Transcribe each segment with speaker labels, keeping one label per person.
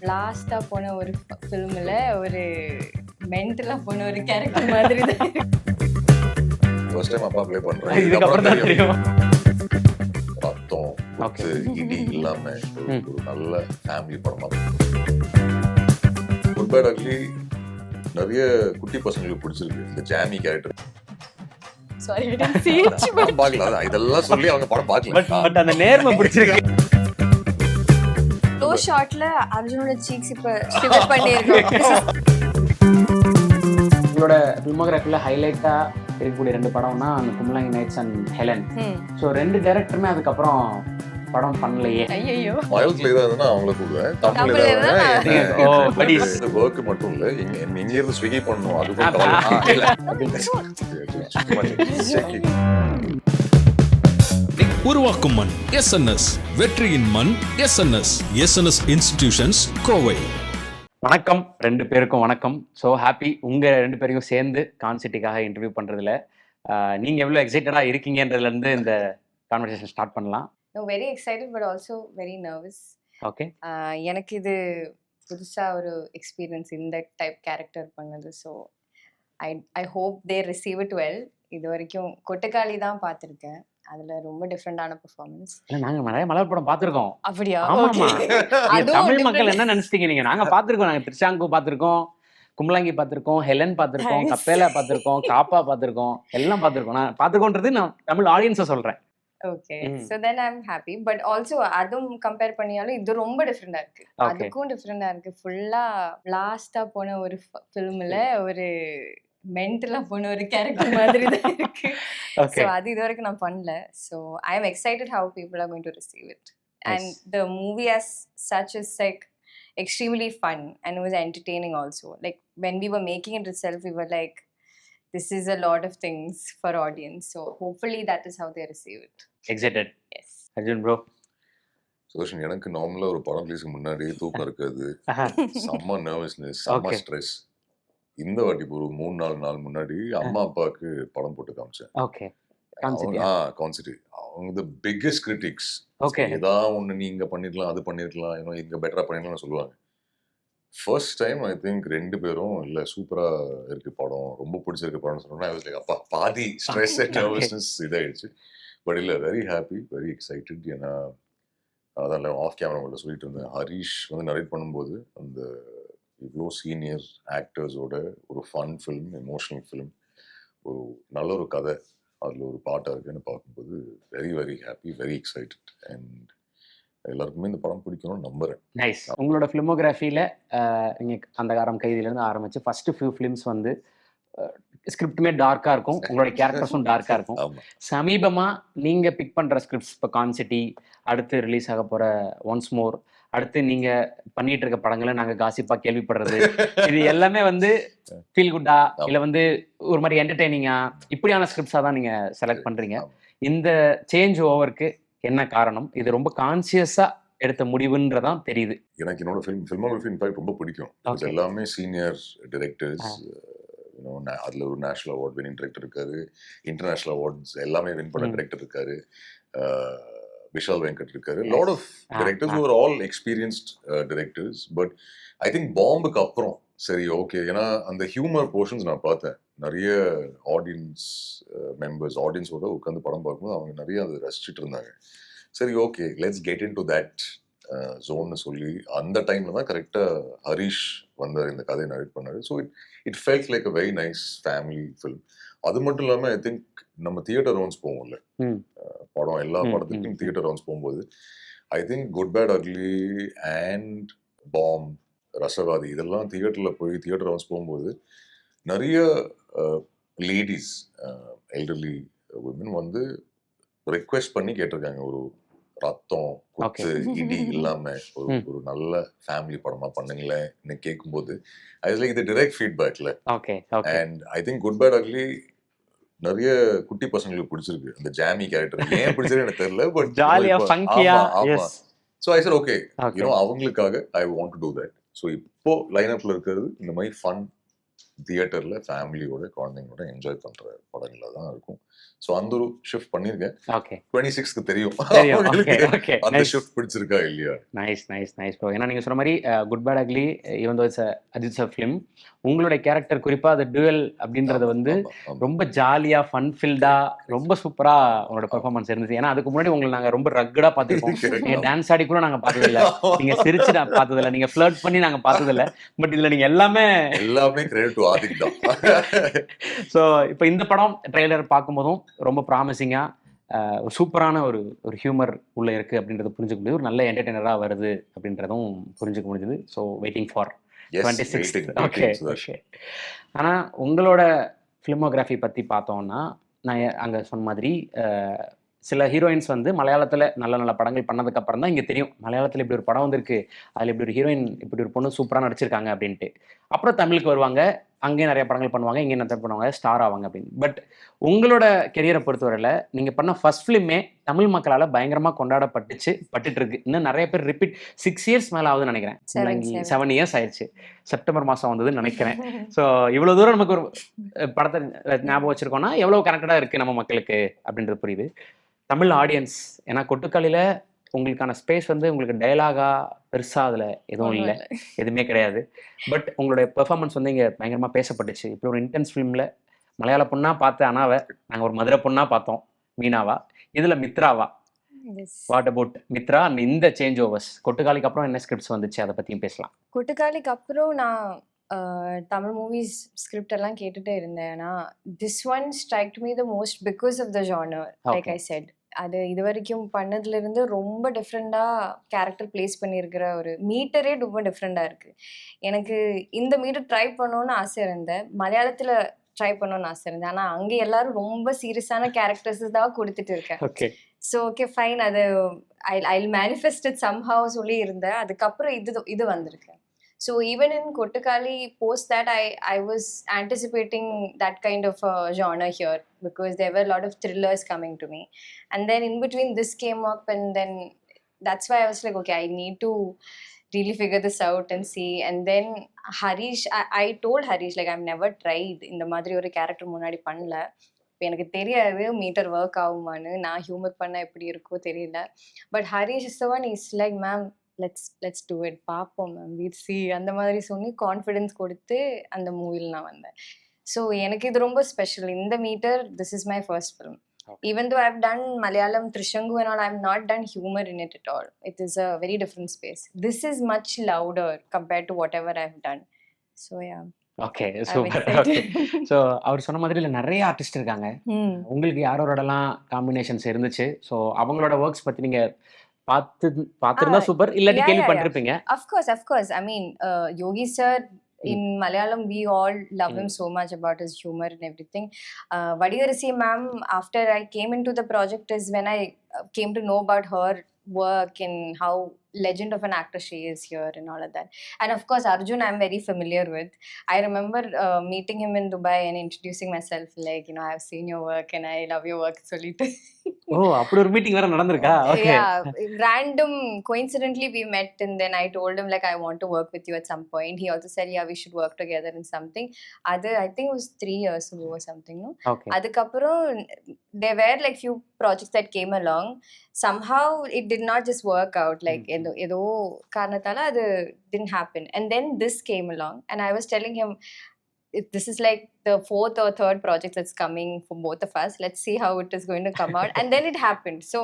Speaker 1: லாஸ்டா போன ஒரு ஃபிலிம்ல ஒரு மென்டலா போன ஒரு கேரக்டர் மாதிரி தான்.
Speaker 2: ஃபர்ஸ்ட் டைம் அப்பா ப்ளே பண்றேன்.
Speaker 3: இதுக்கப்புறம் தான் தெரியும்.
Speaker 2: ரத்தம் குத்து இடி இல்லாம ஒரு நல்ல ஃபேமிலி படமா. குட் பேட் அக்லி நிறைய குட்டி பசங்களுக்கு பிடிச்சிருக்கு. இந்த ஜாமி character
Speaker 1: Sorry, I didn't see it.
Speaker 2: பார்க்கலாம். இதெல்லாம் சொல்லி அவங்க படம் பார்க்கல.
Speaker 3: பட் அந்த நேர்மை பிடிச்சிருக்கு.
Speaker 1: லோ ஷாட்ல அர்ஜுனோட சீக்ஸ் இப்ப ஸ்டிவ் பண்ணிருக்கோம்.
Speaker 3: உங்களோட ஃபில்மோகிராஃபில ஹைலைட்டா இருக்கக்கூடிய 2 படம்னா அந்த Kumbalangi Nights and Helen. So 2 டைரக்டருமே அதுக்கப்புறம் படம் பண்ணலையே.
Speaker 1: ஐயோ,
Speaker 2: மலையாளத்துல ஏதாவதுன்னா அவங்கள கூடுவேன். தமிழ்ல
Speaker 1: தமிழ்ல
Speaker 2: ஏதாவது ஒர்க் மட்டும் இல்ல, இங்க இருந்து ஸ்விக்கி பண்ணணும்.
Speaker 4: உருவாக்கும் மண் எஸ்என்எஸ், வெற்றியின் மண் எஸ்என்எஸ், எஸ்என்எஸ் இன்ஸ்டிடியூஷன்ஸ் கோவை.
Speaker 3: வணக்கம் 2 பேருக்கும் வணக்கம். ஸோ ஹாப்பி உங்க 2 பேரையும் சேர்ந்து கான்சிட்டிக்காக இன்டர்வியூ பண்றதுல. நீங்க எவ்வளவு எக்ஸைட்டடா இருக்கீங்கன்றதுல இருந்து இந்த கான்வர்சேஷன் ஸ்டார்ட் பண்ணலாம்.
Speaker 1: No, very excited but also very nervous.
Speaker 3: Okay.
Speaker 1: எனக்கு இது புதுசா ஒரு எக்ஸ்பீரியன்ஸ் இந்த டைப் கேரக்டர் பண்ணது. So I hope they receive it well. இது வரைக்கும் கொட்டக்காளி தான் பார்த்துருக்கேன். அதுல ரொம்ப டிஃப்ரெண்டான பெர்ஃபார்மன்ஸ்.
Speaker 3: இல்ல நாங்க நிறைய மலையாள படம் பார்த்திருக்கோம்.
Speaker 1: அப்படியா?
Speaker 3: ஆமா.
Speaker 1: அதுவும்
Speaker 3: தமிழ் மக்கள் என்ன நினைச்சிட்டீங்க நீங்க? நாங்க பார்த்திருக்கோம். நாங்க திரிஷாங்கு பார்த்திருக்கோம், கும்பலாங்கி பார்த்திருக்கோம், ஹெலன் பார்த்திருக்கோம், கப்பேலா பார்த்திருக்கோம், காப்பா பார்த்திருக்கோம், எல்லாம் பார்த்திருக்கோம். நான் பார்த்திருக்கோன்றது நான் தமிழ் ஆடியன்ஸை சொல்றேன்.
Speaker 1: Okay, so then I'm happy. But also அதுவும் கம்பேர் பண்ணியாலும் இது ரொம்ப டிஃப்ரெண்டா இருக்கு. அதுக்கும் டிஃப்ரெண்டா இருக்கு. ஃபுல்லா லாஸ்டா போன ஒரு ஃபிலிம்ல ஒரு மென்டலா போன ஒரு கேரக்டர் மாதிரி தான் இருக்கு. ஸோ அது இது வரைக்கும் நான் பண்ணல. So I am excited how people are going to receive it. And the movie as such is like extremely fun and it was entertaining also. Like when we were making it itself, we were like, this is a lot of things for audience. So hopefully that is how they receive it.
Speaker 3: Excited.
Speaker 1: Yes.
Speaker 3: Arjun bro.
Speaker 2: Sudarshan, எனக்கு நார்மலா ஒரு படம் ரிலீஸ்க்கு முன்னாடி தூக்கம் இருக்காது, செம்ம nervousness, செம்ம ஸ்ட்ரெஸ். இந்த வாட்டி ஒரு 3-4 நாள் முன்னாடி அம்மா அப்பாவுக்கு படம் போட்டு காமிச்சேன்.
Speaker 3: ஓகே.
Speaker 2: கான்சிட்டி அவங்க தி பிக்கெஸ்ட் கிரிட்டிக்ஸ்.
Speaker 3: ஓகே.
Speaker 2: ஏதாவது ஒன்று நீ இங்கே பண்ணிருக்கலாம், அது பண்ணிருக்கலாம், இங்கே பெட்டரா பண்ணிடலாம்னு சொல்லுவாங்க. ஃபர்ஸ்ட் டைம் ஐ திங்க் 2 பேரும் இல்லை சூப்பராக இருக்கு படம், ரொம்ப பிடிச்சிருக்கு படம்னு சொன்னோன்னா அப்பா பாதி ஸ்ட்ரெஸ் அண்ட் நர்வஸ்னஸ் இதாகிடுச்சு. பட் இல்லை, வெரி ஹாப்பி, வெரி எக்ஸைட்டட். ஏன்னா அதான் ஆஃப் கேமரா உங்கள்ட்ட சொல்லிட்டு இருந்தேன், ஹரீஷ் வந்து நரேட் பண்ணும்போது அந்த இவ்வளோ சீனியர் ஆக்டர்ஸோட ஒரு ஃபன் ஃபிலிம், எமோஷனல் ஃபிலிம், ஒரு நல்ல ஒரு கதை, அதில் ஒரு பாட்டாக இருக்குன்னு பார்க்கும்போது very very happy, very excited. And எல்லாருக்குமே இந்த படம் பிடிக்கணும்னு நம்புறேன்.
Speaker 3: நைஸ். உங்களோட ஃபிலிமோகிராஃபியில் நீங்கள் அந்த காரம் கைதியிலேருந்து ஆரம்பிச்சு ஃபர்ஸ்ட் ஃபியூ ஃபிலிம்ஸ் வந்து ஸ்கிரிப்டுமே டார்க்காக இருக்கும், உங்களோட கேரக்டர்ஸும் டார்க்காக இருக்கும். சமீபமாக நீங்கள் பிக் பண்ணுற ஸ்கிரிப்ட்ஸ் இப்போ கான்சிட்டி, அடுத்து ரிலீஸ் ஆக போகிற ஒன்ஸ் மோர், அடுத்து நீங்கள் பண்ணிட்டு இருக்க படங்களை நாங்கள் காசிப்பாக கேள்விப்படுறது, இது எல்லாமே வந்து ஃபீல் குட்டா இல்லை வந்து ஒரு மாதிரி என்டர்டெய்னிங்கா இப்படியான ஸ்கிரிப்ட்ஸாக தான் நீங்கள் செலக்ட் பண்ணுறீங்க. இந்த சேஞ்ச் ஓவருக்கு என்ன காரணம்? இது ரொம்ப கான்சியஸா எடுத்த முடிவுன்றதான் தெரியுது.
Speaker 2: எனக்கு என்னோட ஃபில்மோகிராஃபி இன்ஃபேக்ட் ரொம்ப பிடிக்கும். எல்லாமே சீனியர் டைரக்டர்ஸ். அதுல ஒரு நேஷனல் அவார்ட் வினிங் டைரக்டர் இருக்காரு, இன்டர்நேஷனல் அவார்ட்ஸ் எல்லாமே வின் பண்ண டைரக்டர் இருக்காரு, விஷால் வெங்கட் இருக்காரு. Lot of directors who are all experienced directors. But I think பாம்புக்கு அப்புறம் சரி ஓகே, ஏன்னா அந்த ஹியூமர் போர்ஷன்ஸ் நான் பார்த்தேன். நிறைய ஆடியன்ஸ் மெம்பர்ஸ் ஆடியன்ஸோட உட்காந்து படம் பார்க்கும்போது அவங்க நிறைய அதை ரசிச்சுட்டு இருந்தாங்க. சரி okay, let's get into that தட் ஜோன்னு சொல்லி அந்த டைம்ல தான் கரெக்டாக ஹரீஷ் வந்தார், இந்த கதையை நரேட் பண்ணாரு. So it felt like a very nice family film. அது மட்டும் இல்லாமல் ஐ திங்க் நம்ம தியேட்டர் ரவுண்ட்ஸ் போவோம்ல, படம் எல்லா படத்துக்கும் தியேட்டர் ரவுண்ட்ஸ் போகும்போது I think good bad ugly and bomb, Rasavaathi இதெல்லாம் தியேட்டரில் போய் தியேட்டர் ரவுண்ட்ஸ் போகும்போது நிறைய லேடிஸ், எல்டர்லி விமன் வந்து ரெக்வெஸ்ட் பண்ணி கேட்டிருக்காங்க, ஒரு ரத்தம் குத்து இடி இல்லாம ஒரு நல்ல ஃபேமிலி படமா பண்ணுங்களேன்னு கேட்கும்போது I was like the direct ஃபீட்பேக்ல. And I think good bad ugly நிறைய குட்டி பசங்களுக்கு பிடிச்சிருக்கு. அந்த ஜாமி கேரக்டர் ஏன் பிடிச்சிருக்கு எனக்கு தெரியல, பட்
Speaker 3: ஜாலியா ஃபங்கியா.
Speaker 2: ஸோ ஐ சாid ஓகே, அவங்களுக்காக I want to do that. So இப்போ லைன் அப்ல இருக்கிறது இந்த மாதிரி ஃபன் தியேட்டர்ல ஃபேமிலியோட குழந்தைங்களோட என்ஜாய் பண்ற படங்களா தான் இருக்கும். ஸோ அந்த ஒரு ஷிஃப்ட் பண்ணியிருக்கேன்.
Speaker 3: ஓகே
Speaker 2: 26க்கு தெரியும்
Speaker 3: ஓகே ஓகே
Speaker 2: அந்த ஷிஃப்ட் பிடிச்சிருக்கா இல்லையா.
Speaker 3: Nice bro. ஏன்னா நீங்கள் சொன்ன மாதிரி good bad ugly even though it's Ajith sir film, உங்களுடைய கேரக்டர் குறிப்பாக அது டுவெல் அப்படின்றது வந்து ரொம்ப ஜாலியாக ஃபன் ஃபில்டாக ரொம்ப சூப்பராக உங்களோட பெர்ஃபார்மன்ஸ் இருந்துச்சு. ஏன்னா அதுக்கு முன்னாடி உங்களை நாங்கள் ரொம்ப ரக்கடாக பார்த்துருக்கோம். நீங்கள் டான்ஸ் ஆடி கூட நாங்கள் பார்த்ததில்ல, நீங்கள் சிரிச்சு நான் பார்த்ததில்ல, நீங்கள் ஃப்ளர்ட் பண்ணி நாங்கள் பார்த்ததில்ல. பட் இதில் நீங்கள் எல்லாமே
Speaker 2: கிரெடிட் டு ஆதிக் தான்.
Speaker 3: ஸோ இப்போ இந்த படம் ட்ரெய்லர் பார்க்கும்போதும் ரொம்ப ப்ராமிசிங்காக சூப்பரான ஒரு ஹியூமர் உள்ளே இருக்குது அப்படின்றத புரிஞ்சுக்க முடியுது. ஒரு நல்ல என்டர்டெய்னராக வருது அப்படின்றதும் புரிஞ்சுக்க முடியுது. So waiting for 26. Okay okay. ஆனால் உங்களோட ஃபிலிமோகிராஃபி பற்றி பார்த்தோம்னா, நான் அங்கே சொன்ன மாதிரி சில ஹீரோயின்ஸ் வந்து மலையாளத்தில் நல்ல நல்ல படங்கள் பண்ணதுக்கப்புறம் தான் இங்கே தெரியும் மலையாளத்தில் இப்படி ஒரு படம் வந்திருக்கு, அதில் இப்படி ஒரு ஹீரோயின் இப்படி ஒரு பொண்ணு சூப்பராக நடிச்சிருக்காங்க அப்படின்ட்டு. அப்புறம் தமிழுக்கு வருவாங்க, அங்கேயும் நிறைய படங்கள் பண்ணுவாங்க, இங்கே நிறைய பண்ணுவாங்க, ஸ்டார் ஆவாங்க அப்படின்னு. பட் உங்களோட கெரியரை பொறுத்தவரையில் நீங்கள் பண்ண ஃபர்ஸ்ட் ஃபிலிமே தமிழ் மக்களால் பயங்கரமாக பட்டுட்டு இருக்கு. இன்னும் நிறைய பேர் ரிப்பீட் 6 years மேலே ஆகுதுன்னு நினைக்கிறேன். 7 years ஆயிடுச்சு. செப்டம்பர் மாதம் வந்ததுன்னு நினைக்கிறேன். ஸோ இவ்வளோ தூரம் நமக்கு ஒரு படத்தை ஞாபகம் வச்சுருக்கோன்னா எவ்வளோ கனெக்டடாக இருக்குது நம்ம மக்களுக்கு அப்படின்றது புரியுது. தமிழ் ஆடியன்ஸ், ஏன்னா கொட்டுக்காலியில் உங்களுக்கான ஸ்பேஸ் வந்து உங்களுக்கு டயலாகா பெருசாக அதில் எதுவும் இல்லை, எதுவுமே கிடையாது. பட் உங்களுடைய பெர்ஃபார்மன்ஸ் வந்து இங்கே பயங்கரமாக பேசப்பட்டுச்சு. இப்படி ஒரு இன்டென்ஸ் ஃபிலிமில் மலையாள பொண்ணா பார்த்த அனாவை நாங்கள் ஒரு மதுரை பொண்ணா பார்த்தோம், மீனாவா. இதில் மித்ராவா. வாட் அபவுட் மித்ரா அண்ட் இந்த சேஞ்ச் ஓவர்ஸ்? கொட்டுக்காலிக்கு அப்புறம் என்ன ஸ்கிரிப்ட்ஸ் வந்துச்சு, அதை பற்றியும் பேசலாம்.
Speaker 1: கொட்டுக்காலிக்கு அப்புறம் நான் தமிழ் மூவிஸ் ஸ்கிரிப்ட் எல்லாம் கேட்டுட்டே இருந்தேன். ஆனால் this one strike me the most because of the genre. Like I said, அது இது வரைக்கும் பண்ணதுலேருந்து ரொம்ப டிஃப்ரெண்ட்டாக கேரக்டர் பிளேஸ் பண்ணியிருக்கிற ஒரு மீட்டரே ரொம்ப டிஃப்ரெண்ட்டாக இருக்குது. எனக்கு இந்த மீட்டர் ட்ரை பண்ணணும்னு ஆசை இருந்தேன், மலையாளத்தில் ட்ரை பண்ணணும்னு ஆசை இருந்தேன். ஆனால் அங்கே எல்லாரும் ரொம்ப சீரியஸான கேரக்டர்ஸ் தான் கொடுத்துட்டு இருக்கேன். ஸோ ஓகே ஃபைன், அது ஐ மேனிஃபெஸ்டட் சம்ஹவ் சொல்லி இருந்தேன். அதுக்கப்புறம் இது வந்திருக்கு. So even in Kottukali, post that I was anticipating that kind of genre here because there were a lot of thrillers coming to me, and then in between this came up, and then that's why I was like, okay, I need to really figure this out and see. And then Harish, I told Harish like I've never tried in the madri or character munadi pannala. எனக்கு தெரியாது metre work ஆகுமான்னு, நான் humour பண்ண எப்படி இருக்கோ தெரியல. But Harish is the one is like ma'am let's do it, பார்ப்போம் ma'am, we C அந்த மாதிரி சொல்லி கான்ஃபிடென்ஸ் கொடுத்து அந்த மூவியில் நான் வந்தேன். ஸோ எனக்கு இது ரொம்ப ஸ்பெஷல். இந்த மீட்டர், this is my first film. Even though I've done Malayalam, Trishangu and all, I've not done humor in it at all. It is a very different space. This is much louder compared to whatever I've done. So yeah.
Speaker 3: Okay super. Okay so அவர் சொன்ன மாதிரி இல்லை நிறைய artist இருக்காங்க. உங்களுக்கு யாரோடலாம் combinations இருந்துச்சு? So அவங்களோட ஒர்க்ஸ் பற்றி நீங்கள் பார்த்துருந்தா சூப்பர், இல்லாட்டி கேள்விப்பட்டிருப்பீங்க.
Speaker 1: Of course. I mean, Yogi sir in Malayalam, we all love him so much about his humor and everything. Vadivarasi ma'am, after I came into the project is when I came to know about her work and how legend of an actor she is here and all of that. And of course Arjun I'm very familiar with. I remember meeting him in Dubai and introducing myself like, you know, I have seen your work and I love your work solite.
Speaker 3: ஓ அப்படி ஒரு meeting வேற நடந்துருக்கா? Okay.
Speaker 1: Yeah, random coincidentally we met, and then I told him like I want to work with you at some point. He also said yeah, we should work together in something. Other I think it was 3 years ago or something, no?
Speaker 3: Okay.
Speaker 1: Adukaprom there were like few projects that came along. Somehow it did not just work out, like edo karanathala adu didn't happen. And then this came along and I was telling him this is like the 4th or 3rd project that's coming for both of us. Let's see how it is going to come out. And then it happened. So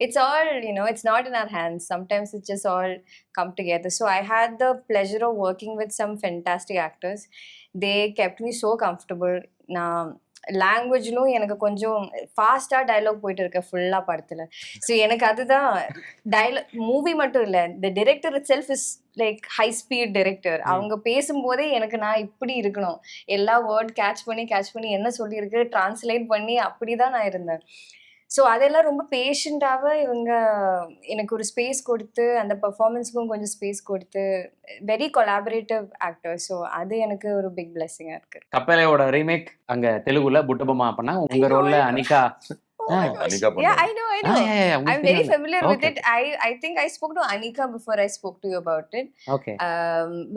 Speaker 1: it's all, you know, it's not in our hands. Sometimes it just all come together. So I had the pleasure of working with some fantastic actors. They kept me so comfortable. Now லாங்குவேஜ்லும் எனக்கு கொஞ்சம் ஃபாஸ்ட்டாக dialogue போயிட்டு இருக்கேன் ஃபுல்லாக படத்தில். So எனக்கு அதுதான் dialogue movie மட்டும் இல்லை, the director it self is like high speed director. அவங்க பேசும்போதே எனக்கு நான் இப்படி இருக்கணும், எல்லா வேர்ட் கேட்ச் பண்ணி என்ன சொல்லியிருக்கு டிரான்ஸ்லேட் பண்ணி அப்படி தான் நான் இருந்தேன். ஸோ அதெல்லாம் ரொம்ப பேஷண்ட்டாக இவங்க எனக்கு ஒரு ஸ்பேஸ் கொடுத்து அந்த பர்ஃபார்மன்ஸுக்கும் கொஞ்சம் ஸ்பேஸ் கொடுத்து வெரி கொலாபரேட்டிவ் ஆக்டர். ஸோ அது எனக்கு ஒரு பிக் பிளெஸிங்காக இருக்குது.
Speaker 3: கப்பலையோட ரீமேக் அங்கே தெலுங்குல புட்டபொம்மா பண்ணா உங்கள் ரோலில் Anika
Speaker 1: Oh my gosh.
Speaker 2: Anika
Speaker 1: Yeah,
Speaker 2: பண்ணாங்க.
Speaker 1: I know. I'm very familiar with
Speaker 3: Okay.
Speaker 1: it. I think I spoke to Anika before I spoke to you about it.
Speaker 3: Okay.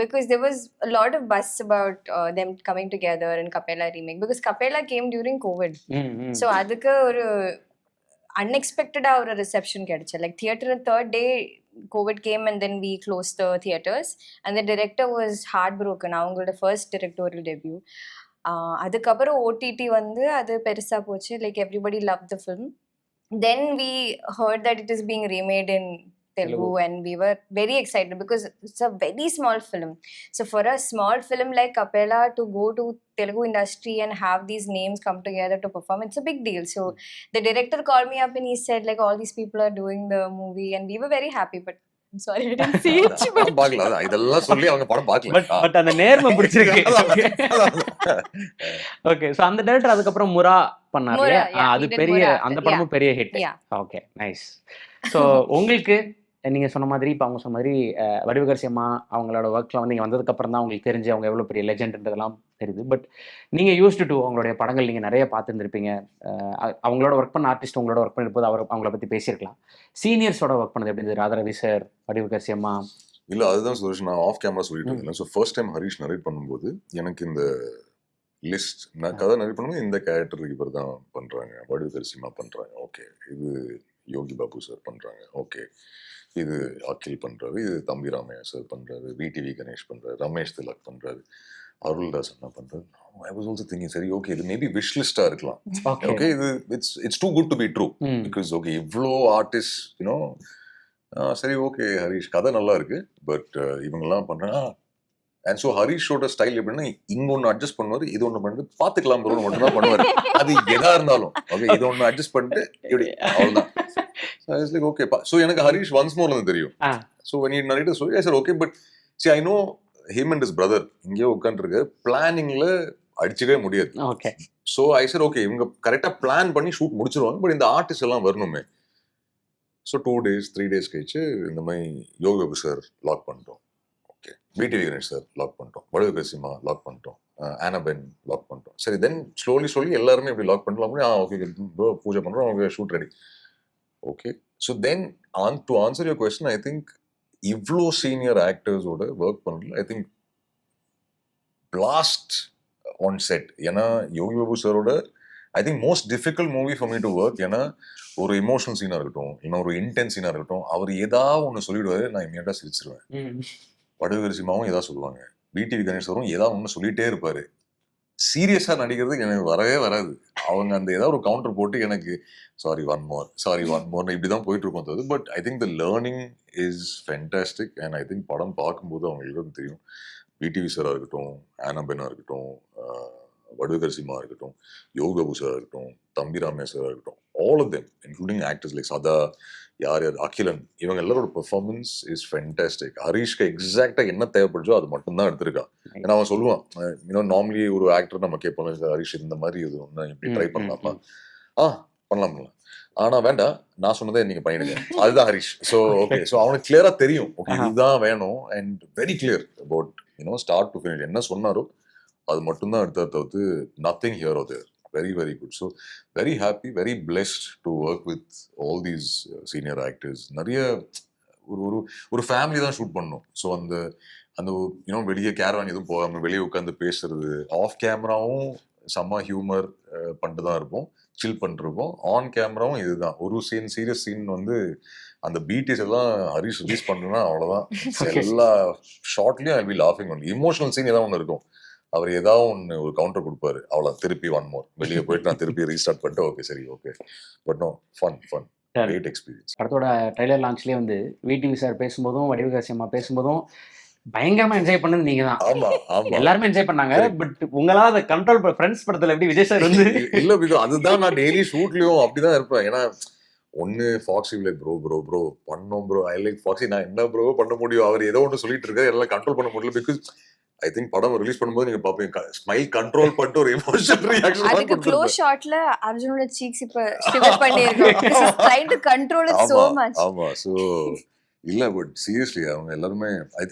Speaker 1: Because there was a lot of buzz about them coming together in Capella remake, because Capella came during COVID. So அதுக்கு ஒரு unexpected ஒரு reception கிடைச்சு. Like theater third day COVID came and then we closed the theaters and the director was heartbroken. அவங்களோட first directorial debut. அதுக்கப்புறம் OTT வந்து அது பெருசா போச்சு. Like everybody loved the film. Then we heard that it is being remade in Telugu and we were very excited because it's a very small film. So for a small film like Capella to go to Telugu industry and have these names come together to perform, it's a big deal. So the director called me up and he said like all these people are doing the movie and we were very happy, but I'm sorry I didn't see it.
Speaker 2: படம் பார்க்கல, அதான் இதெல்லாம் சொல்லி அவங்க படம் பார்க்கல.
Speaker 3: But அந்த நேர்மை பிடிச்சிருக்கு. ஓகே, சோ அந்த டைரக்டர் அதுக்கப்புறம் முரா பண்ணாரு.
Speaker 1: Mura, yeah,
Speaker 3: அது
Speaker 1: he did
Speaker 3: பெரிய
Speaker 1: Mura.
Speaker 3: அந்த படமும் பெரிய hit.
Speaker 1: Yeah.
Speaker 3: Okay, nice. So உங்களுக்கு நீங்க சொன்ன மாதிரி இப்போ அவங்க சொன்ன மாதிரி வடிவகரசி அம்மா அவங்களோட ஒர்க்ல வந்து நீங்க வந்ததுக்கு அப்புறம் தான் உங்களுக்கு தெரிஞ்சு அவங்க எவ்வளவு பெரிய லெஜெண்ட்ன்றதெல்லாம் தெரியுது. பட் நீங்க யூஸ்டு டு அவங்களுடைய படங்கள் நீங்க நிறைய பார்த்துருந்துருப்பீங்க. அவங்களோட ஒர்க் பண்ண ஆர்டிஸ்ட் உங்களோட ஒர்க் பண்ணிருப்போது அவங்கள பத்தி பேசியிருக்கலாம். சீனியர்ஸோட ஒர்க் பண்ணது எப்படி இருந்தது? ராதாரவி சார், வடிவகரசி அம்மா.
Speaker 2: இல்ல அதுதான் சுரேஷ், நான் ஆஃப் கேமரா சொல்லிட்டு இருந்தேன். So first time Harish narrate பண்ணும்போது எனக்கு இந்த லிஸ்ட், நான் கதை நரேட் பண்ணும்போது இந்த கேரக்டருக்கு இவர் தான் பண்றாங்க, வடிவகரசிமா பண்றாங்க, ஓகே இது யோகி பாபு சார் பண்றாங்க, ஓகே இது அகில் பண்றாரு, இது தம்பி ராமையா சார் பண்றாரு, விடிவி கணேஷ் பண்றாரு, ரமேஷ் திலக் பண்றாரு, அருள்தாஸ் அண்ணா பண்றாரு. I was also thinking சரி ஓகே இது மேபி விஷ் லிஸ்டா இருக்கலாம். ஓகே இது it's too good to be true because okay இவ்வளோ ஆர்டிஸ்ட் யூனோ சரி ஓகே ஹரிஷ் கதை நல்லா இருக்கு பட் இவங்கெல்லாம் பண்றாங்க. அண்ட் ஸோ ஹரிஷோட ஸ்டைல் எப்படின்னா இங்க ஒன்று அட்ஜஸ்ட் பண்ணுவார், இது ஒன்று பண்ணிட்டு பார்த்துக்கலாம் ப்ரோ மட்டும் தான் பண்ணுவார். அது எதா இருந்தாலும் ஓகே இது ஒன்று அட்ஜஸ்ட் பண்ணிட்டு இப்படி அவ்வளோதான். ஓகே ஸோ எனக்கு ஹரிஷ் ஒன்ஸ் மோர் வந்து தெரியும். So when he narrated so I said okay but see I know him and his brother இங்கே உட்காந்துருக்கு பிளானிங்ல அடிச்சுக்கவே முடியாது.
Speaker 3: Okay
Speaker 2: so I said okay இவங்க கரெக்டாக பிளான் பண்ணி ஷூட் முடிச்சிருவாங்க பட் இந்த ஆர்டிஸ்ட் எல்லாம் வரணுமே. ஸோ 2 days 3 days கழிச்சு இந்த மாதிரி யோகி பாபு சார் லாக் பண்ணிட்டோம், okay VTV Ganesh sir lock பண்ணிட்டோம், வடிவகரசிமா லாக் பண்ணிட்டோம், ஆனபென் லாக் பண்ணிட்டோம். சரி தென் ஸ்லோலி சொல்லி எல்லாருமே இப்படி லாக் பண்ணலாம். ஓகே பூஜை பண்ணுறோம், அவங்க shoot ready. Okay so then to answer your question I think இவ்வளோ சீனியர் ஆக்டர்ஸோட ஒர்க் பண்ணல I think blast on set. ஏன்னா யோகி பாபு சாரோட ஐ think most difficult movie for me to work. ஏன்னா ஒரு எமோஷனல் சீனாக இருக்கட்டும் இல்லை ஒரு இன்டென்ஸ் சீனாக இருக்கட்டும் அவர் ஏதாவது ஒன்று சொல்லிடுவாரு, நான் இமீடியட்டாக சிரிச்சிருவேன். வடிவகரசிமாவும் ஏதாவது சொல்லுவாங்க, விடிவி கணேஸ்வரும் ஏதாவது ஒன்று சொல்லிட்டே இருப்பாரு. சீரியஸாக நடிக்கிறதுக்கு எனக்கு வரவே வராது. அவங்க அந்த ஏதாவது ஒரு கவுண்டர் போட்டு எனக்கு சாரி ஒன் மோர் இப்படி தான் போயிட்டு இருக்கோம் அது. But I think the learning is fantastic and I think படம் பார்க்கும்போது அவங்களுக்கு தெரியும். விடிவி சாராக இருக்கட்டும், ஆனபெனாக இருக்கட்டும், வடிவகரசிமா இருக்கட்டும், யோகி பாபு சாராக இருக்கட்டும், தம்பி ராமையா சாராக இருக்கட்டும், all of them including actors like Sadha, யார் அகிலன், இவங்க எல்லாரோட பெர்ஃபார்மன்ஸ் இஸ் ஃபென்டாஸ்டிக். ஹரிஷ்க்கு எக்ஸாக்டாக என்ன தேவைப்படுச்சோ அது மட்டும்தான் எடுத்திருக்கான். ஏன்னா அவன் சொல்லுவான் இன்னும் நார்மலி ஒரு ஆக்டர் நம்ம கேட்போம் ஹரிஷ் இந்த மாதிரி இது ஒன்று இப்படி ட்ரை பண்ணலாமா, பண்ணலாம் ஆனா வேண்டாம் நான் சொன்னதே நீங்க பண்ணிடுங்க, அதுதான் ஹரிஷ். ஸோ ஓகே ஸோ அவனுக்கு கிளியரா தெரியும் ஓகே இதுதான் வேணும் and very clear about start to finish என்ன சொன்னாரோ அது மட்டும்தான் எடுத்ததை தவிர்த்து nothing here or there. Very, very good. So, very happy, very blessed to work with all these senior actors. நிறைய ஒரு ஃபேமிலி தான் ஷூட் பண்ணோம். ஸோ அந்த வெளியே கேரவான் எதுவும் போகாமல் வெளியே உட்காந்து பேசுறது, ஆஃப் கேமராவும் செம்ம ஹியூமர் பண்ணிட்டு தான் இருப்போம், சில் பண்ணிருப்போம். ஆன் கேமராவும் இதுதான் ஒரு சீன் சீரியஸ் சீன் வந்து அந்த பிடிஎஸ் எல்லாம் ஹரிஷ் ரிலீஸ் பண்ணுறேன்னா அவ்வளோதான். எல்லா ஷார்ட்லேயும் ஐ வில் லாஃபிங் ஒன். இமோஷனல் சீன் ஏதாவது ஒன்று இருக்கும், அவர் ஏதாவது ஒன்று ஒரு கவுண்டர் கொடுப்பாரு, அவ்வளோ திருப்பி ஒன் மோர் வெளியே போயிட்டு நான் திருப்பி ரீஸ்டார்ட் பண்ணிட்டு ஓகே சரி okay but no fun great experience.
Speaker 3: படத்தோட ட்ரைலர் லான்ச்லேயே வந்து விடிவி சார் பேசும்போதும் வடிவகரசி அம்மா பேசும்போதும் பயங்கரமா என்ஜாய் பண்ணது நீங்க தான்.
Speaker 2: ஆமா ஆமா
Speaker 3: எல்லாருமே என்ஜாய் பண்ணாங்க. பட் உங்களால அதை கண்ட்ரோல் ஃப்ரெண்ட்ஸ் படத்துல எப்படி விஜய் சார் வந்து
Speaker 2: இல்ல பிகாஸ் அதுதான் நான் டெய்லி ஷூட்லயும் அப்படிதான் இருப்பேன். ஏன்னா ஒன்னு ஃபாக்ஸி லைக் ப்ரோ பண்ணோம் ப்ரோ ஐ லைக் ஃபாக்ஸி, நான் என்ன ப்ரோ பண்ண முடியும், அவர் ஏதோ ஒன்று சொல்லிட்டு இருக்காரு, எல்லாம் கண்ட்ரோல் பண்ண முடியல. பிகாஸ் ஐ திங்க் படம் ரிலீஸ் பண்ணும்போது நீங்க பாப்பீங்க ஸ்மைல் கண்ட்ரோல் பண்ணிட்டு ஒரு எமோஷனல் ரியாக்ஷன்.
Speaker 1: அதுக்கு க்ளோஸ் ஷாட்ல அர்ஜுனோட சீக்ஸ் இப்ப ஷிவர் பண்ணிருக்கோம், trying to control it so much.
Speaker 2: ஆமா சோ இல்ல பட் சீரியஸ்லி அவங்க எல்லாருமே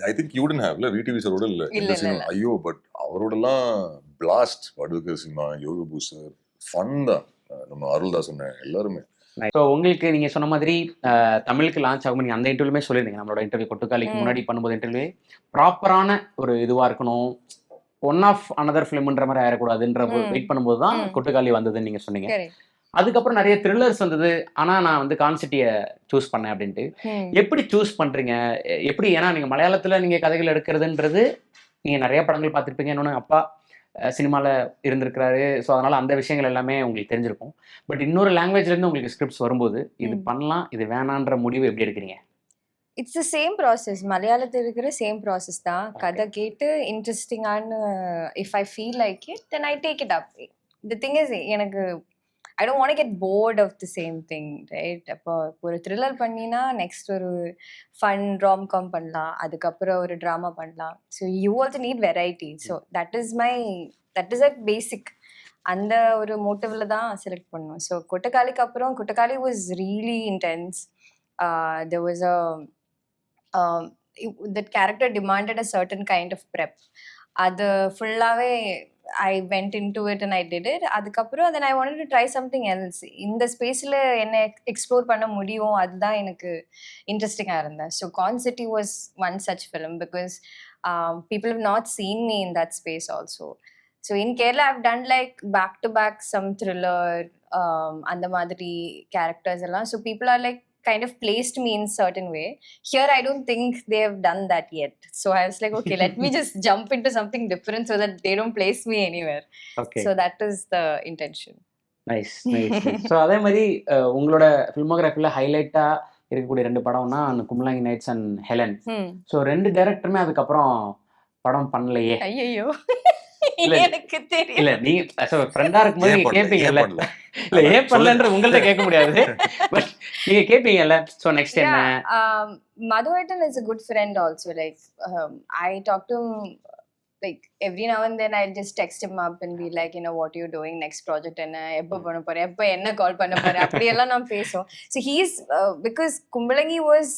Speaker 2: I think you don't have VTV சாரோட இல்ல ஐயோ பட் அவரோடலாம் பிளாஸ்ட். வடிவகரசிமா, யோகி பாபு சார் ஃபன் தான். நம்ம அருள்தாஸ் எல்லாருமே.
Speaker 3: ஸோ உங்களுக்கு நீங்க சொன்ன மாதிரி தமிழுக்கு லான்ச் ஆகும், நீங்க அந்த இன்டர்வியூமே சொல்லியிருந்தீங்க, நம்மளோட இன்டர்வியூ கொட்டுக்காலிக்கு முன்னாடி பண்ணும்போது இன்டர்வியூ ப்ராப்பரான ஒரு இதுவா இருக்கணும், ஒன் ஆஃப் அனதர் ஃபிலிம்ன்ற மாதிரி ஆயிடக்கூடாதுன்ற வெயிட் பண்ணும்போது தான் கொட்டுக்காலி வந்ததுன்னு நீங்க சொன்னீங்க. அதுக்கப்புறம் நிறைய த்ரில்லர்ஸ் வந்தது, ஆனா நான் வந்து கான்சிட்டியை சூஸ் பண்ணேன் அப்படின்ட்டு. எப்படி சூஸ் பண்றீங்க, எப்படி? ஏன்னா நீங்க மலையாளத்துல நீங்க கதைகள் எடுக்கிறதுன்றது, நீங்க நிறைய படங்கள் பார்த்துருப்பீங்க, இன்னொன்று அப்பா சினிமாவில் இருந்திருக்கிறாரு, ஸோ அதனால் அந்த விஷயங்கள் எல்லாமே உங்களுக்கு தெரிஞ்சிருக்கும். பட் இன்னொரு லாங்குவேஜ்லேருந்து உங்களுக்கு ஸ்கிரிப்ட்ஸ் வரும்போது இது பண்ணலாம் இது வேணான்ற முடிவு எப்படி எடுக்கிறீங்க?
Speaker 1: It's the same process. மலையாளத்தில் இருக்கிற சேம் ப்ராசஸ் தான். கதை கேட்டு இன்ட்ரெஸ்டிங்கான if I feel like it then I take it up. The thing is, எனக்கு I don't want get bored of the same thing, right? அப்போ ஒரு த்ரில்லர் பண்ணினா நெக்ஸ்ட் ஒரு ஃபன் ராம்காம் பண்ணலாம், அதுக்கப்புறம் ஒரு ட்ராமா பண்ணலாம். So you also need variety. So that is a basic. அந்த ஒரு மோட்டிவ்ல தான் செலக்ட் பண்ணோம். ஸோ கொட்டக்காலிக்கு அப்புறம் Kottukkaali was really intense. There was that character demanded a certain kind of prep. அது ஃபுல்லாகவே I went into it and I did it. அதுக்கப்புறம் then I wanted to try something else. இந்த ஸ்பேஸில் என்ன எக்ஸ்ப்ளோர் பண்ண முடியும், அதுதான் எனக்கு இன்ட்ரெஸ்டிங்காக இருந்தேன். ஸோ கான்சிட்டி was one such film because people have not seen me in that space also. So in Kerala I've done like back to back some thriller அந்த மாதிரி characters எல்லாம். So people are like kind of placed me in certain way. Here I don't think they have done that yet. So I was like, okay, let me just jump into something different so that they don't place me anywhere.
Speaker 3: Okay.
Speaker 1: So that is the intention.
Speaker 3: Nice. So அதே மாதிரி உங்களோட ஃபில்மோகிராஃபியில் ஹைலைட்டாக இருக்கக்கூடிய 2 படம்னா Kumbalangi Nights and Helen. So 2 டைரக்டருமே அதுக்கப்புறம் படம் பண்ணலையே.
Speaker 1: ஐயோ, எனக்கு தெரியல.
Speaker 3: இல்ல நீங்க ஃப்ரெண்டா இருக்கும்போது கேட்பீங்கல்ல, இல்ல ஏன் பண்ணலன்ற உங்கள்ட்ட கேட்க முடியாது, பட் நீங்க கேட்பீங்கல்ல. ஸோ நெக்ஸ்ட் என்ன?
Speaker 1: Madhuvartan is a good friend also. Like I talk to him like every now and then. I'll just text him up and be like, you know, what are you doing next project, என்ன எப்போ பண்ண போற, எப்போ என்ன கால் பண்ண போற, அப்படியெல்லாம் நான் பேசுவோம். So he's because Kumbalangi was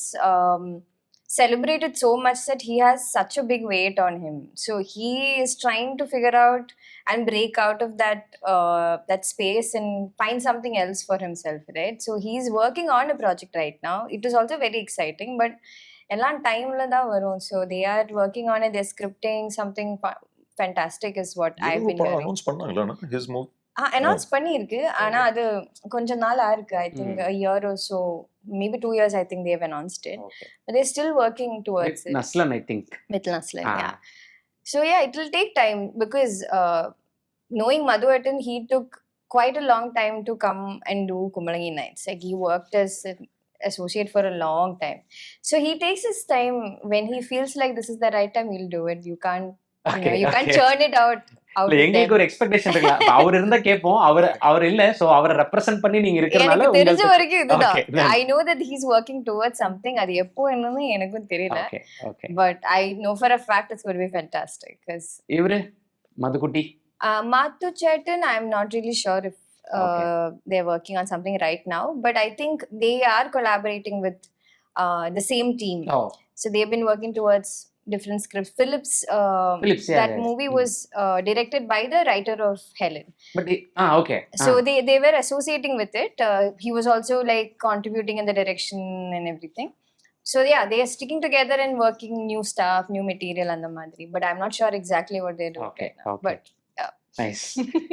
Speaker 1: celebrated so much that he has such a big weight on him. So he is trying to figure out and break out of that space and find something else for himself, right? So he's working on a project right now. It is also very exciting, but எல்லாம் டைம்ல தான் வரும். So they are working on it, they're scripting something fantastic is what I've been hearing.
Speaker 2: Announce பண்ணாங்களா his movie?
Speaker 1: Announce பண்ணியிருக்கு, ஆனா அது கொஞ்ச நாள் ஆயிருக்கு. I think a year or so, maybe 2 years. I think they have announced it. Okay. But they're still working towards it.
Speaker 3: Naslan, I think.
Speaker 1: With Naslan, yeah. So yeah, it will take time because knowing Madhuvartan, he took quite a long time to come and do Kumbalangi Nights. Like he worked as an associate for a long time. So he takes his time. When he feels like this is the right time, he'll do it. You can't, you can't churn it out.
Speaker 3: எங்களுக்கு ஒரு expectation இருக்குல்ல, அவர் இருந்தா கேட்போம், அவர் இல்ல, so அவரை represent பண்ணி நீங்க இருக்கறனால
Speaker 1: எனக்கு தெரிஞ்ச வரைக்கும் இதுதான். I know that he's working towards something. அது எப்போ என்னன்னு எனக்கும் தெரியல.
Speaker 3: Okay.
Speaker 1: But I know for a fact it's going to be fantastic. Because
Speaker 3: இவரு மதுக்குட்டி
Speaker 1: Madhu Chetan, I'm not really sure if they're working on something right now, but I think they are collaborating with the same team. So they've been working towards different scripts. Phillips, that movie was directed by the writer of Helen.
Speaker 3: But okay.
Speaker 1: So they were associating with it. He was also like contributing in the direction and everything. So yeah, they are sticking together and working new stuff, new material and the madri. But I'm not sure exactly what they're doing right now. But
Speaker 3: nice.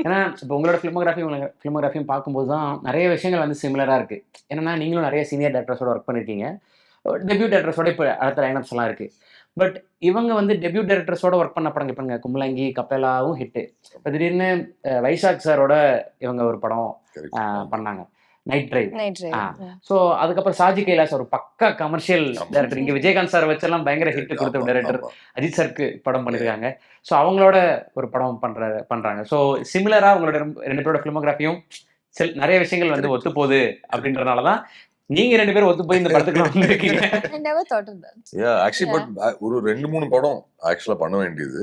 Speaker 3: ஏன்னா இப்போ உங்களோட ஃபிலிமோகிராஃபியும் பார்க்கும்போது தான் நிறைய விஷயங்கள் வந்து சிமிலராக இருக்குது. ஏன்னா நீங்களும் நிறைய சீனியர் டேரக்டர்ஸோட ஒர்க் பண்ணியிருக்கீங்க, டெபியூ டேரக்டர்ஸோட இப்போ அடுத்த லைனப்ஸ் எல்லாம் இருக்குது. பட் இவங்க வந்து டெபியூ டேரக்டர்ஸோட ஒர்க் பண்ண படங்கள் பண்ணுங்க, கும்பலாங்கி கப்பேலாவும் ஹிட்டு. இப்போ திடீர்னு வைசாக் சாரோட இவங்க ஒரு படம் பண்ணாங்க, நைட் டிரைவ். ஸோ அதுக்கப்புறம் சாஜி கைலாஸ் ஒரு பக்கா கமர்ஷியல் டேரக்டர், இங்கே விஜயகாந்த் சார் வச்செல்லாம் பயங்கர ஹிட் கொடுத்த டேரக்டர் அஜித் சாருக்கு படம் பண்ணியிருக்காங்க. ஸோ அவங்களோட ஒரு படம் பண்றாங்க. ஸோ சிமிலராக உங்களோட 2 பேரோட ஃபிலிமோகிராஃபியும் நிறைய விஷயங்கள் வந்து ஒத்து போகுது. அப்படின்றதுனால தான் நீங்க 2 பேரும் ஒத்து போய் இந்த படத்துக்கு வந்திருக்கீங்க.
Speaker 1: I never thought of that.
Speaker 2: Yeah, actually, but ஒரு 2-3 படம் ஆக்சுவலா பண்ண வேண்டியது.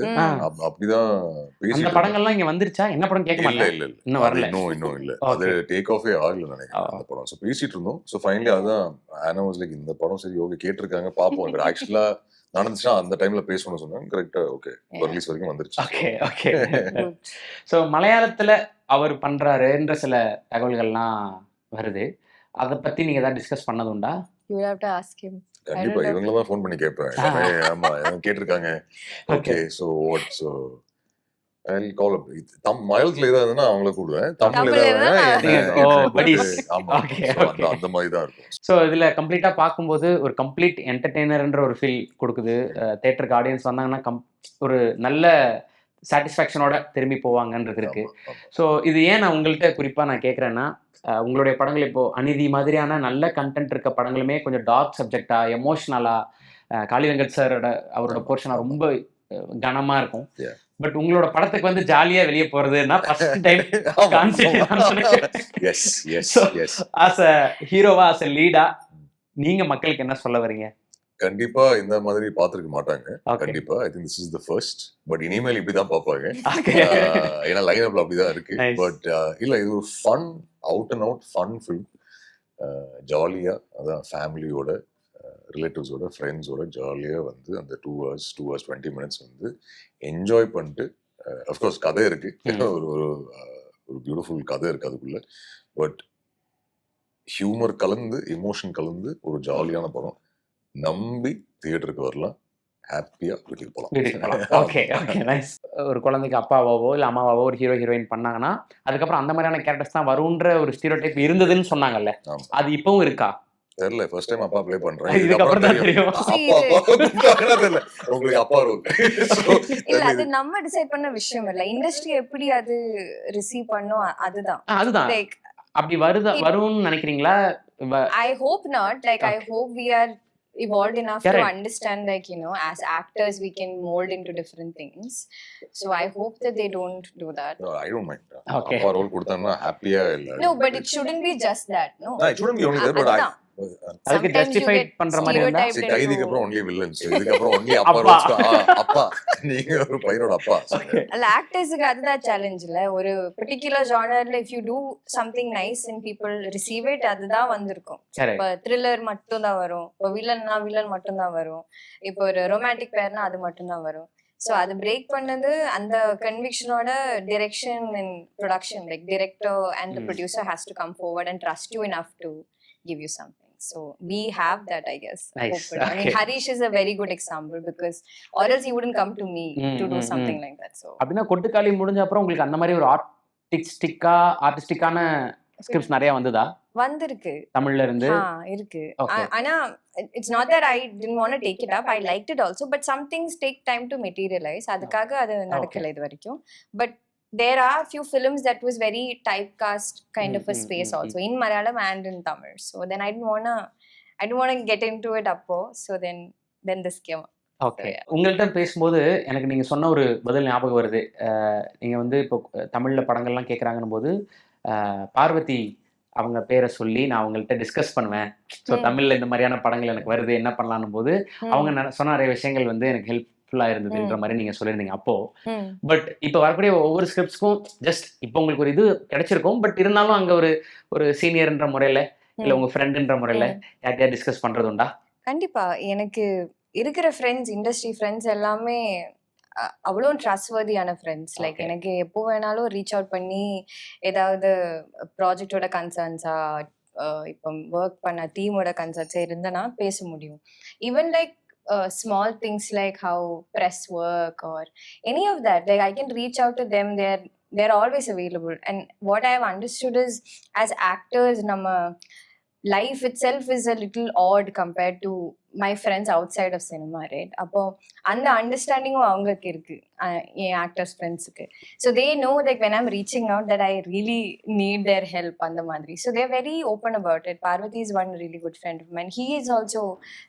Speaker 2: அப்படிதான் பேசி
Speaker 3: அந்த படங்கள்லாம் இங்க வந்துருச்சா? என்ன படம் கேட்க மாட்டேன்.
Speaker 2: இல்ல
Speaker 3: இன்னும் வரல.
Speaker 2: இன்னும் இல்ல. அது டேக் ஆஃபே ஆகல நினைக்கிறேன் அந்த படம். சோ பேசிட்டு இருந்தோம். சோ ஃபைனலி அதான் ஆனா வாஸ் லைக் இந்த படம் சரி ஓகே கேட்டிருக்காங்க பாப்போம். இப்போ ஆக்சுவலா நடந்துச்சுன்னா அந்த டைம்ல பேசணும்னு சொன்னாங்க. கரெக்டா ஓகே ரிலீஸ் வரைக்கும் வந்துருச்சு.
Speaker 3: ஓகே. ஸோ மலையாளத்துல அவர் பண்றாருன்ற சில தகவல்கள்லாம் வருது. அதை பத்தி நீங்க ஏதாவது டிஸ்கஸ் பண்ணது உண்டா?
Speaker 1: You will have to ask him.
Speaker 2: கண்டிப்பா இவங்கள தான் ஃபோன் பண்ணி கேட்பேன். ஆமா கேட்டிருக்காங்க. Okay so what so I'll call up. மலையாளத்துல ஏதாவதுன்னா அவங்கள கூடுவேன். தமிழ்ல அந்த மாதிரி தான் இருக்கும்.
Speaker 3: ஸோ இதுல கம்ப்ளீட்டா பார்க்கும்போது ஒரு கம்ப்ளீட் என்டர்டெய்னர்ன்ற ஒரு ஃபீல் கொடுக்குது. தியேட்டருக்கு ஆடியன்ஸ் வந்தாங்கன்னா ஒரு நல்ல சாட்டிஸ்ஃபேக்ஷனோட திரும்பி போவாங்கன்றது இருக்கு. ஸோ இது ஏன் நான் உங்கள்கிட்ட குறிப்பா நான் கேட்குறேன்னா, உங்களுடைய படங்கள் இப்போ அநீதி மாதிரியான நல்ல கண்டென்ட் இருக்க படங்களுமே கொஞ்சம் டார்க் சப்ஜெக்டா எமோஷனலா காளி வெங்கட் சாரோட அவரோட போர்ஷனா ரொம்ப கனமா இருக்கும். பட் உங்களோட படத்துக்கு வந்து ஜாலியா வெளியே போறதுன்னா ஃபர்ஸ்ட் டைம் ஆஸ் அ ஹீரோவா ஆஸ் அ லீடா நீங்க மக்களுக்கு என்ன சொல்ல வரீங்க?
Speaker 2: கண்டிப்பா இந்த மாதிரி பாத்துருக்க மாட்டாங்க. கண்டிப்பா I think this is the first. But இனிமேல் இப்படிதான் பாப்பாங்க. ஏன்னா லைன் அப்ல அப்படிதான் இருக்கு. பட் இல்ல இது ஒரு fun out and out fun film. ஜாலியா அதான் ஃபேமிலியோட ரிலேட்டிவ்ஸோட ஃப்ரெண்ட்ஸோட ஜாலியாக வந்து அந்த 2 hours 20 minutes வந்து என்ஜாய் பண்ணிட்டு, அஃப்கோர்ஸ் கதை இருக்கு, ஒரு ஒரு பியூட்டிஃபுல் கதை இருக்கு அதுக்குள்ள. பட் ஹியூமர் கலந்து எமோஷன் கலந்து ஒரு ஜாலியான படம். நம்பி தியேட்டருக்கு வரலாம், ஹாப்பியா வீட்டுக்கு போகலாம்.
Speaker 3: Okay okay nice. ஒரு குழந்தைக்கு அப்பாவாவோ இல்லை அம்மாவாவோ ஒரு ஹீரோ ஹீரோயின் பண்ணாங்கன்னா அதுக்கப்புறம் அந்த மாதிரியான கேரக்டர்ஸ் தான் வரும்ன்ற ஒரு ஸ்டீரியோடைப் இருந்ததுன்னு சொன்னாங்கல்ல, அது இப்பவும் இருக்கா?
Speaker 2: தெரியல, ஃபர்ஸ்ட் டைம் அப்பா ப்ளே பண்றேன்.
Speaker 3: இதுக்கப்புறம் தான் தெரியும்
Speaker 2: உங்களுக்கு அப்பா ரோல்
Speaker 1: இல்ல. அது நம்ம டிசைட் பண்ண விஷயம் இல்ல, இண்டஸ்ட்ரி எப்படி அது ரிசீவ் பண்ணும் அதுதான்.
Speaker 3: லைக் அப்படி வரும்னு நினைக்கிறீங்களா?
Speaker 1: I hope not. Like I hope we are evolved enough to understand, like, you know, as actors we can mold into different things. So I hope that they don't do that.
Speaker 2: No, I don't mind. அப்பா role கொடுத்தாங்கன்னா ஹாப்பியா இல்ல.
Speaker 1: No, but it shouldn't be just that. No,
Speaker 2: it shouldn't be only that, but
Speaker 3: அதுக்கு justify பண்ற மாதிரி இருந்தா
Speaker 2: கைதிக்கு அப்புறம் only villains, இதுக்கு அப்புறம் ஒன்லி அப்பா ரோல்ஸ். அப்பா நீங்க ஒரு பையனோட அப்பா.
Speaker 1: அல்ல, ஆக்டர்ஸ்க்கு அதுதான் சேலஞ்ச் இல்ல. ஒரு particular ஜானர்ல if you do something nice and people receive it, அதுதான் வந்திருக்கும். இப்ப த்ரில்லர் மட்டும் தான் வரும், இப்ப வில்லன் மட்டும் தான் வரும், இப்போ ஒரு ரொமான்டிக் பேர்னா அது மட்டும் தான் வரும். ஸோ அது பிரேக் பண்ணது அந்த கன்விக்ஷனோட direction and production. Like director and the producer has to come forward and trust you enough to give you something. So we have that, I guess.
Speaker 3: Nice.
Speaker 1: I mean, Harish is a very good example because or else he wouldn't come to me to do something like that. So
Speaker 3: அப்படினா கொட்டுக்காளி முடிஞ்ச அப்புறம் உங்களுக்கு அந்த மாதிரி ஒரு ஆர்டிஸ்டிக்கான scripts நிறைய வந்ததா?
Speaker 1: வந்திருக்கு
Speaker 3: தமிழ்ல இருந்து.
Speaker 1: இருக்கு. ஆனா it's not that I didn't want to take it up. I liked it also, but some things take time to materialize. அதுக்காக அது நடக்கல இது வரைக்கும். But there are few films that was very typecast kind of a space also in Malayalam and in Tamil. So then I didn't want to get into it appo. So then this came up.
Speaker 3: Okay. உங்கள்கிட்ட பேசும்போது எனக்கு நீங்க சொன்ன ஒரு பதில் ஞாபகம் வருது. நீங்க வந்து இப்போ தமிழ்ல படங்கள்லாம் கேட்குறாங்கன்னு போது பார்வதி அவங்க பேரை சொல்லி நான் அவங்கள்ட்ட டிஸ்கஸ் பண்ணுவேன். ஸோ தமிழ்ல இந்த மாதிரியான படங்கள் எனக்கு வருது, என்ன பண்ணலான்னு போது அவங்க சொன்ன நிறைய விஷயங்கள் வந்து எனக்கு ஹெல்ப்ஃபுல்லா இருந்ததுன்ற மாதிரி நீங்க சொல்லியிருந்தீங்க அப்போ. பட் இப்போ வரக்கூடிய ஒவ்வொரு ஸ்கிரிப்ட்ஸ்க்கும் ஜஸ்ட் இப்போ உங்களுக்கு ஒரு இது கிடைச்சிருக்கும், பட் இருந்தாலும் அங்க ஒரு சீனியர்ன்ற முறையில இல்ல உங்க ஃப்ரெண்டுன்ற முறையில யார்கிட்டயா டிஸ்கஸ் பண்றது உண்டா?
Speaker 1: கண்டிப்பா. எனக்கு இருக்கிற ஃப்ரெண்ட்ஸ், இண்டஸ்ட்ரி ஃப்ரெண்ட்ஸ் எல்லாமே அவ்வளோ ட்ரஸ்ட்வர்தியான ஃப்ரெண்ட்ஸ். லைக் எனக்கு எப்போ வேணாலும் ரீச் அவுட் பண்ணி ஏதாவது ப்ராஜெக்டோட கன்சர்ன்ஸா இப்போ ஒர்க் பண்ண டீமோட கன்சர்ன்ஸா இருந்தனா பேச முடியும். Even like small things like how press work or any of that, like I can reach out to them. They're always available. And what I have understood is as actors nama life itself is a little odd compared to my friends outside of cinema, right? அப்போ அந்த அண்டர்ஸ்டாண்டிங்கும் அவங்களுக்கு இருக்கு என் actors ஃப்ரெண்ட்ஸுக்கு. So they know like when I'm reaching out that I really need their help அந்த மாதிரி. So they're very open about it. Parvathy is one really good friend of mine. He is also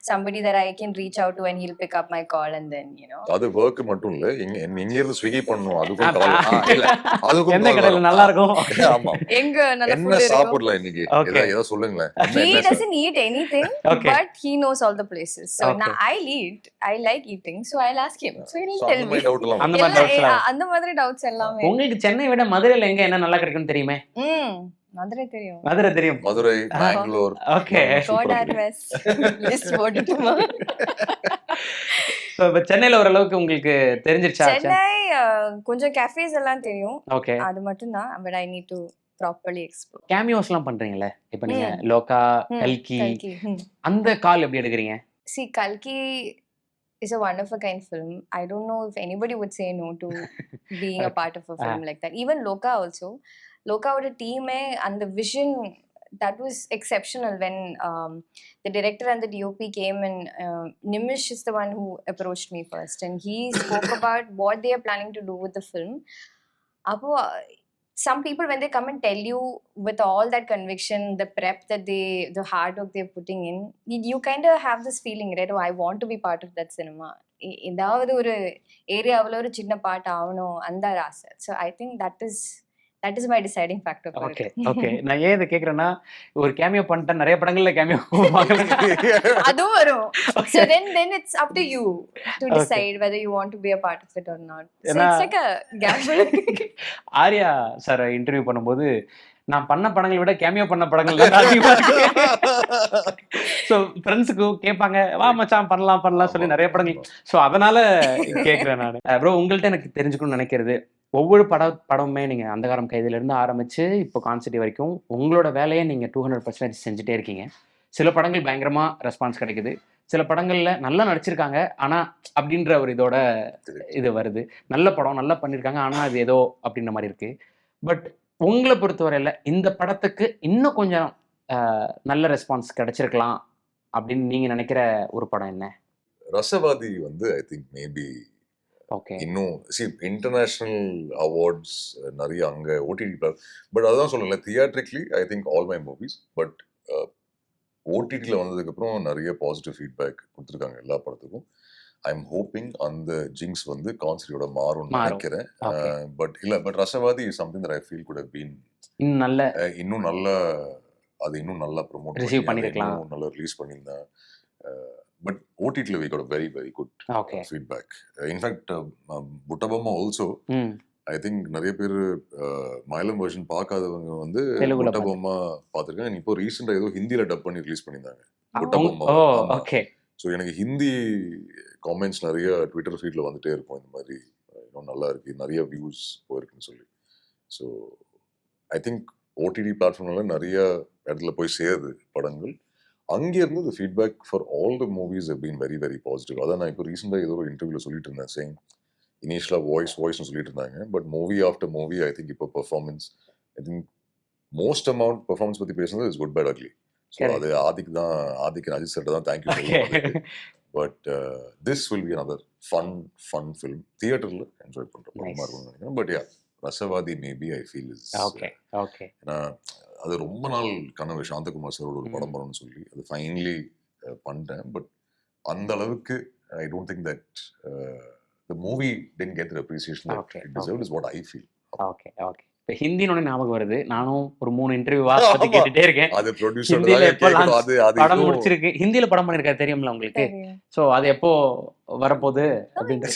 Speaker 1: somebody that I can reach out to and he'll pick up my call and then you know.
Speaker 2: அது work மட்டும் இல்ல, இங்க இருந்து Swiggy பண்ணனும், அதுக்கும் கால் இல்ல, அதுக்கும்
Speaker 3: எந்த கடையில நல்லா இருக்கும்,
Speaker 2: ஆமா
Speaker 1: எங்க நல்ல
Speaker 2: ஃபுட் என்ன சாப்பிடலாம் இன்னைக்கு ஏதோ சொல்லுங்க.
Speaker 1: He doesn't eat anything, but he knows all the places. So now I like eating, so I'll ask him. So he'll tell me. அந்த மாதிரி டவுட்ஸ் எல்லாமே.
Speaker 3: உங்களுக்கு சென்னை விட மதுரையில எங்க என்ன நல்லா கிடைக்கும்னு தெரியுமே?
Speaker 1: மதுரை தெரியும்.
Speaker 2: மதுரை, பெங்களூர்.
Speaker 3: ஓகே.
Speaker 1: கோடார் வெஸ்ட் லிஸ்ட் போட்டுட்டுமா?
Speaker 3: ஸோ இப்போ சென்னையில் ஓரளவுக்கு உங்களுக்கு தெரிஞ்சிருச்சா?
Speaker 1: சென்னை கொஞ்சம் cafes எல்லாம் தெரியும்.
Speaker 3: ஓகே.
Speaker 1: அது மட்டும் தான். But I need to properly explore.
Speaker 3: கேமியோஸ்லாம் பண்றீங்களே, இப்போ நீங்க லோகா, கல்கி,
Speaker 1: Kalki.
Speaker 3: அந்த கால் எப்படி எடுக்கிறீங்க?
Speaker 1: See, Kalki is a one of a kind film. I don't know if anybody would say no to being a part of a film like that. Even Loka also. Loka with a team and the vision, that was exceptional when the director and the DOP came, and Nimish is the one who approached me first, and he spoke about what they are planning to do with the film. Apo, some people, when they come and tell you with all that conviction, the prep that the hard work they're putting in, you kind of have this feeling, right? Oh, I want to be part of that cinema. ஏதாவது ஒரு ஏரியாவில் ஒரு சின்ன part ஆகணும் அந்த ஆசை. So I think that is my deciding factor.
Speaker 3: Okay okay. நான் ஏன் இதை கேட்குறேன்னா, ஒரு கேமியோ பண்ணிட்டேன், நிறைய படங்கள்ல கேமியோ
Speaker 1: அதுவும் வரும். So then it's up to you to decide whether you want to be a part of it or not. So it's like a gamble.
Speaker 3: Arya sir interview பண்ணும்போது, நான் பண்ண படங்களை விட கேமியோ பண்ண படங்கள் தான் அதிகமா இருக்கு. ஸோ ஃப்ரெண்ட்ஸுக்கு கேட்பாங்க, வா மச்சான் பண்ணலாம் சொல்லி நிறைய படங்கள். ஸோ அதனால கேட்குறேன் நான். ப்ரோ, உங்கள்கிட்ட எனக்கு தெரிஞ்சுக்கணும்னு நினைக்கிறது, ஒவ்வொரு படமுமே நீங்கள் அந்தகாரம் கைதிலேருந்து ஆரம்பித்து இப்போ கான்செப்ட் வரைக்கும் உங்களோட வேலையை நீங்கள் 200% செஞ்சுட்டே இருக்கீங்க. சில படங்கள் பயங்கரமாக ரெஸ்பான்ஸ் கிடைக்குது, சில படங்களில் நல்லா நடிச்சிருக்காங்க ஆனால் அப்படின்ற ஒரு இதோட இது வருது. நல்ல படம் நல்லா பண்ணியிருக்காங்க ஆனால் அது ஏதோ அப்படின்ற மாதிரி இருக்குது. பட் உங்களை பொறுத்தவரையில் இந்த படத்துக்கு இன்னும் கொஞ்சம் நல்ல ரெஸ்பான்ஸ் கிடைச்சிருக்கலாம் அப்படின்னு நீங்கள் நினைக்கிற ஒரு படம் என்ன?
Speaker 2: ரசவாதி வந்து ஐ திங்க் மேபி
Speaker 3: ஓகே.
Speaker 2: இன்னும் இன்டர்நேஷ்னல் அவார்ட்ஸ் நிறைய அங்கே ஓடிடி பட் அதான் சொல்லல, theatrically I think all my movies. But ஓடிடியில் வந்ததுக்கப்புறம் நிறைய பாசிட்டிவ் ஃபீட்பேக் கொடுத்துருக்காங்க எல்லா படத்துக்கும். ஐ எம் ஹோப்பிங் அந்த ஜிங்ஸ் வந்து கான்செப்டோட மாறும்னு நினைக்கிறேன். But Rasavaathi is something that I feel could have been இன்னும் நல்லா ப்ரொமோட் பண்ணிருக்கலாம், இன்னும் நல்லா ரிலீஸ் பண்ணியிருந்தேன். பட் ஓடிடியில் we got very very good feedback. In fact Buttabomma also I think நிறைய பேர் மலையாளம் வெர்ஷன் பார்க்காதவங்க வந்து புட்டபொம்மா பார்த்துருக்காங்க. இப்போ ரீசெண்டாக ஏதோ ஹிந்தியில் டப் பண்ணி ரிலீஸ் பண்ணியிருந்தாங்க புட்டபொம்மா. ஸோ எனக்கு ஹிந்தி காமெண்ட்ஸ் நிறைய ட்விட்டர் ஃபீல்டில் வந்துட்டே இருக்கும், இந்த மாதிரி இன்னும் நல்லா இருக்குது, நிறைய வியூஸ் போயிருக்குன்னு சொல்லி. ஸோ ஐ திங்க் ஓடிடி பிளாட்ஃபார்ம்ல நிறைய இடத்துல போய் சேருது படங்கள். அங்கேருந்து இந்த feedback for all the movies have been very very positive. அதான் நான் இப்போ ரீசெண்டாக ஏதோ ஒரு இன்டர்வியூவில் சொல்லிட்டு இருந்தேன், சேம் இனிஷியலாக வாய்ஸ்னு சொல்லிட்டு இருந்தாங்க. But movie after movie I think இப்போ performance, I think most amount performance பற்றி பேசுனது is good bad ugly. So அது ஆதிக்கு அஜித் சார் தான் தேங்க்யூ சொல்லுவாங்க. But this will be another fun film, தியேட்டரில் என்ஜாய் பண்ணுற படமாக இருக்கும்னு நினைக்கிறேன். But yeah, Rasavaathi maybe I feel is, ஏன்னா அது ரொம்ப நாள் கனவு சாந்தகுமார் சாரோட ஒரு படம் பண்ணணும்னு சொல்லி அது ஃபைனலி பண்ணிட்டேன். பட் அந்த அளவுக்கு I don't think that the movie didn't get the appreciation that it deserved is what I feel.
Speaker 3: Okay. இப்போ ஹிந்தினோட ஞாபகம் வருது, நானும் ஒரு 3 இன்டர்வியூ பத்தி கேட்டுட்டே இருக்கேன்.
Speaker 2: அது ப்ரொடியூசர் தான்
Speaker 3: படம் முடிச்சிருக்கு, ஹிந்தியில படம் பண்ணிருக்காரு தெரியும்ல உங்களுக்கு. சோ அது எப்போ வரப்போகுது அப்படின்ட்டு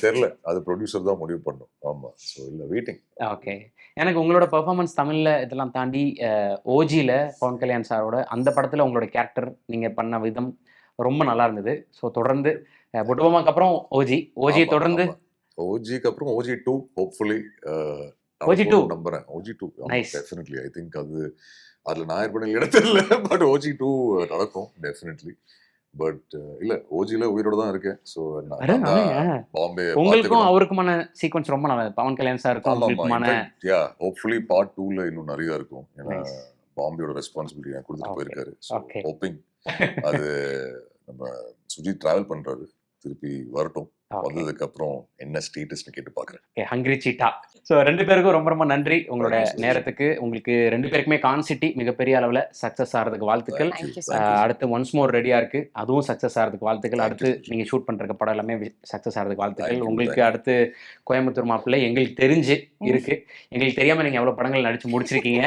Speaker 2: தெரியல, அது ப்ரொடியூசர் தான் முடிவு பண்ணும். ஆமா, சோ இல்ல வெயிட்டிங்.
Speaker 3: ஓகே. எனக்கு உங்களோட பெர்ஃபார்மன்ஸ் தமிழ்ல இதெல்லாம் தாண்டி ஓஜில பவன் கல்யாண் சாரோட அந்த படத்துல உங்களோட கேரக்டர் நீங்க பண்ண விதம் ரொம்ப நல்லா இருந்தது. ஸோ தொடர்ந்து புட்டபொம்மாக்கு அப்புறம் ஓஜி தொடர்ந்து
Speaker 2: ஓஜிக்கு அப்புறம் OG 2 ஹோப்ஃபுல்லி
Speaker 3: OG 2
Speaker 2: நம்புறேன். OG 2 டெஃபினெட்லி ஐ திங்க் அதுல நான் ஏற்பட இடத்துல, பட் OG 2 நடக்கும் டெஃபினெட்லி. பட் இல்ல ஓஜில உயிரோட தான் இருக்கேன். ஸோ பாம்பே
Speaker 3: உங்களுக்கும் அவருக்குமான சீக்வன்ஸ் ரொம்ப நல்லா, பவன் கல்யாண் சாருக்கும்
Speaker 2: யா ஹோப்ஃபுல்லி பார்ட் 2ல இன்னும் நிறைய இருக்கும். ஏன்னா பாம்பேயோட ரெஸ்பான்சிபிலிட்டி நான் கொடுத்துட்டு போயிருக்காரு. ஸோ ஹோப்பிங் அது நம்ம சுஜித் டிராவல் பண்றாரு, திருப்பி வரட்டும், வந்ததுக்கு அப்புறம் என்ன ஸ்டேட்டஸ்னு கேட்டு பாக்குறேன்.
Speaker 3: ஹங்கிரி சீட்டா. ஸோ 2 பேருக்கும் ரொம்ப ரொம்ப நன்றி உங்களோட நேரத்துக்கு. உங்களுக்கு 2 பேருக்குமே கான்சிட்டி மிகப்பெரிய அளவில் சக்ஸஸ் ஆகிறதுக்கு வாழ்த்துக்கள். அடுத்து ஒன்ஸ் மோர் ரெடியா இருக்கு, அதுவும் சக்ஸஸ் ஆகிறதுக்கு வாழ்த்துக்கள். அடுத்து நீங்க ஷூட் பண்ற படம் எல்லாமே சக்ஸஸ் ஆகிறதுக்கு வாழ்த்துக்கள். உங்களுக்கு அடுத்து கோயம்புத்தூர் மாப்பிள்ளை எங்களுக்கு தெரிஞ்சு இருக்கு, எங்களுக்கு தெரியாம நீங்க எவ்வளவு படங்கள் நடிச்சு முடிச்சிருக்கீங்க,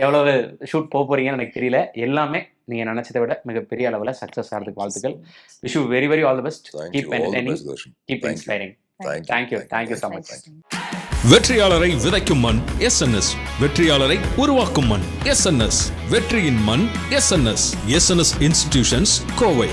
Speaker 3: எவ்வளவு ஷூட் போறீங்கன்னு எனக்கு தெரியல. எல்லாமே நீங்க நினைச்சதை விட மிகப்பெரிய அளவில் சக்ஸஸ் ஆகிறதுக்கு வாழ்த்துக்கள். Wish you very very all the best. Keep entertaining, keep inspiring. Thank you so much.
Speaker 4: வெற்றியாளரை விதைக்கும் மண் SNS, வெற்றியாளரை உருவாக்கும் மண் SNS. வெற்றியின் மண் SNS. SNS institutions, Kovai.